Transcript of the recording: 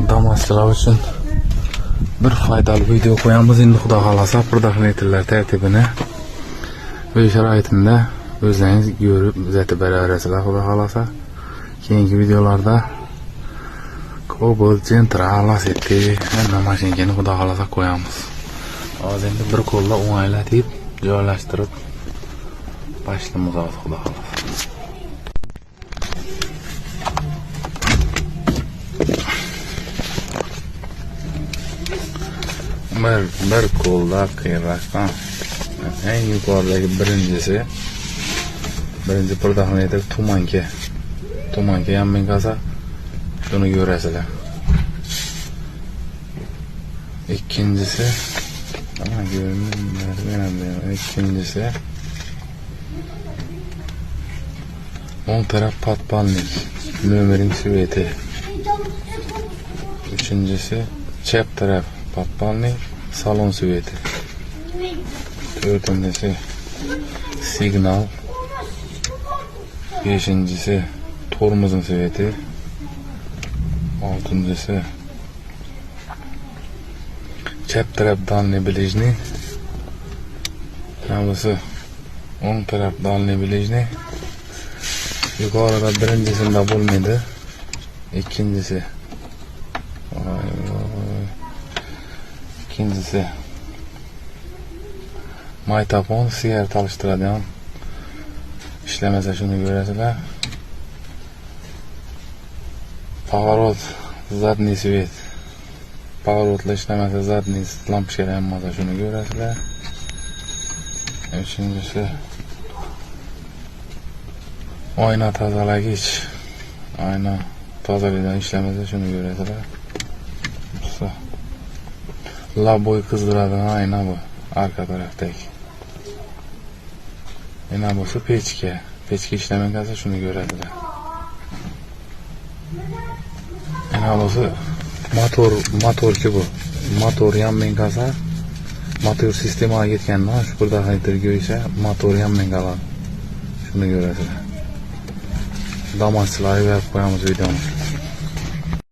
Damasçılar için bir faydalı video koyamiz. Endi Xudo xolasa purdaqmetrlar tartibini ve sharoitinde o'zingiz görüp uzatib beraverasizlar Xudo xolasa. Keyingi videolarda Cobalt Central City hamma mashinani Xudo xolasa koyamiz. Hozir endi bir qo'lda o'ngaylatib joylashtirib başlayamiz hozir Xudo xolasa. Bir qo'lda qiyinroqdan eng yuqoridagi birinchi purdaqmetr tumanka yamin qasa shuni ko'rasizlar. İkincisi on taraf patbalnik nömerin süveti. Üçüncüsü çep taraf patbalnik salon süveti. Dördüncüsü signal. Beşincisi tormozun süveti. Altıncısı çep taraf dalni bilejni. Yavrusu on taraf dalni bilejni. Yukarıda birincisinde bulmadı. İkincisi maytapon sigaret alıştıradigan işlemese şunu görəsizlar. Pavarot zadniy svet. Pavarotla işlemese zadniy lampochka yanmasa şunu görəsizlar. Üçüncüsü ayna tozalagich. Ayna tozalaydigan işlemese şunu görəsizlar. Laboy kızdıradigan ayna bu. Arka taraftaki. Yine bu peçke. Peçke işlemek lazım şunu görediler. Yine bu motor ki bu. Motor yanmayın kasa. Motor sistemi gitken lan şu burada haydır görüşe motor yanmayın kalan. Şunu görediler. Damasçıları verip koyamız videomuz.